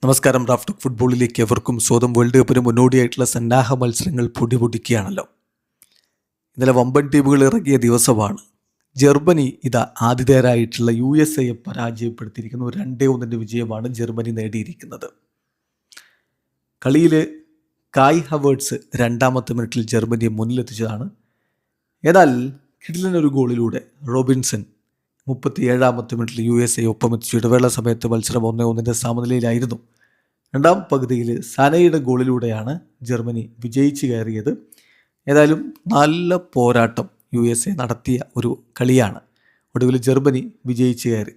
നമസ്കാരം. Raf talk ഫുട്ബോളിലേക്ക് എവർക്കും സ്വന്തം. വേൾഡ് കപ്പിന് മുന്നോടിയായിട്ടുള്ള സന്നാഹ മത്സരങ്ങൾ പൊടിപൊടിക്കുകയാണല്ലോ. ഇന്നലെ വമ്പൻ ടീമുകൾ ഇറങ്ങിയ ദിവസമാണ്. Germany ആതിഥേയരായിട്ടുള്ള USA പരാജയപ്പെടുത്തിയിരിക്കുന്നു. 2-1 വിജയമാണ് ജർമ്മനി നേടിയിരിക്കുന്നത്. കളിയിൽ കായ് ഹവേർട്സ് രണ്ടാമത്തെ മിനിറ്റിൽ ജർമ്മനിയെ മുന്നിലെത്തിച്ചതാണ്. എന്നാൽ കിടിലനൊരു ഗോളിലൂടെ റോബിൻസൺ 37ാമത്തെ മിനിറ്റിൽ USA ഒപ്പമെത്തിച്ചു. ഇടവേള സമയത്ത് മത്സരം 1-1 സമനിലയിലായിരുന്നു. രണ്ടാം പകുതിയിൽ സനയുടെ ഗോളിലൂടെയാണ് ജർമ്മനി വിജയിച്ച് കയറിയത്. ഏതായാലും നല്ല പോരാട്ടം USA നടത്തിയ ഒരു കളിയാണ്. ഒടുവിൽ ജർമ്മനി വിജയിച്ച് കയറി.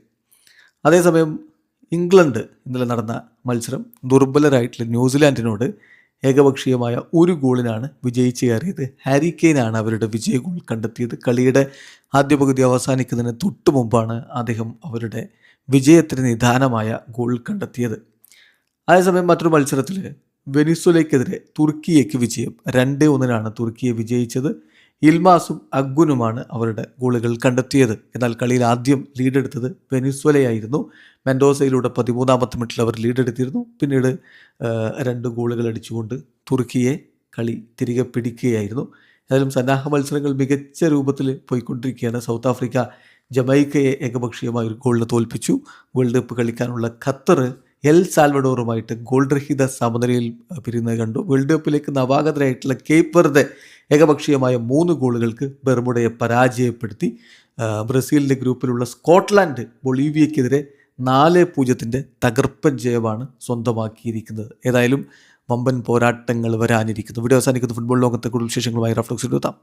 അതേസമയം ഇംഗ്ലണ്ട് ഇന്നലെ നടന്ന മത്സരം ദുർബലരായിട്ടുള്ള ന്യൂസിലാൻഡിനോട് ഏകപക്ഷീയമായ ഒരു ഗോളിനാണ് വിജയിച്ച് കയറിയത്. ഹാരി കെയ്നാണ് അവരുടെ വിജയ ഗോൾ കണ്ടെത്തിയത്. കളിയുടെ ആദ്യ പകുതി അവസാനിക്കുന്നതിന് തൊട്ട് മുമ്പാണ് അദ്ദേഹം അവരുടെ വിജയത്തിന് നിദാനമായ ഗോൾ കണ്ടെത്തിയത്. അതേസമയം മറ്റൊരു മത്സരത്തിൽ വെനിസ്വലയ്ക്കെതിരെ തുർക്കിയയ്ക്ക് വിജയം. 2-1 തുർക്കിയെ വിജയിച്ചത്. ഇൽമാസും അഗ്ഗുനുമാണ് അവരുടെ ഗോളുകൾ കണ്ടെത്തിയത്. എന്നാൽ കളിയിൽ ആദ്യം ലീഡെടുത്തത് വെനിസ്വലയായിരുന്നു. മെൻഡോസയിലൂടെ 13ാമത്തെ മിനിറ്റിൽ അവർ ലീഡെടുത്തിരുന്നു. പിന്നീട് 2 ഗോളുകൾ അടിച്ചുകൊണ്ട് തുർക്കിയെ കളി തിരികെ പിടിക്കുകയായിരുന്നു. ഏതായാലും സന്നാഹ മത്സരങ്ങൾ മികച്ച രൂപത്തിൽ പോയിക്കൊണ്ടിരിക്കുകയാണ്. സൗത്ത് ആഫ്രിക്ക ജമൈക്കയെ ഏകപക്ഷീയമായ ഒരു ഗോളിന് തോൽപ്പിച്ചു. വേൾഡ് കപ്പ് കളിക്കാനുള്ള ഖത്തർ എൽ സാൽവഡോറുമായിട്ട് ഗോൾ രഹിത സമനിലയിൽ പിരിയുന്നത് കണ്ടു. വേൾഡ് കപ്പിലേക്ക് നവാഗതരായിട്ടുള്ള കേപ്പ് വെർദെ ഏകപക്ഷീയമായ 3 ഗോളുകൾക്ക് ബെർമുഡയെ പരാജയപ്പെടുത്തി. ബ്രസീലിൻ്റെ ഗ്രൂപ്പിലുള്ള സ്കോട്ട്ലാൻഡ് ബൊളീവിയയ്ക്കെതിരെ 4-0 തകർപ്പൻ ജയമാണ് സ്വന്തമാക്കിയിരിക്കുന്നത്. ഏതായാലും വമ്പൻ പോരാട്ടങ്ങൾ വരാനിരിക്കുന്നു. വീഡിയോ അവസാനിക്കുന്ന ഫുട്ബോൾ ലോകത്തെ കൂടുതൽ വിശേഷങ്ങളുമായി റാഫ് ടോക്സിൽ എത്താം.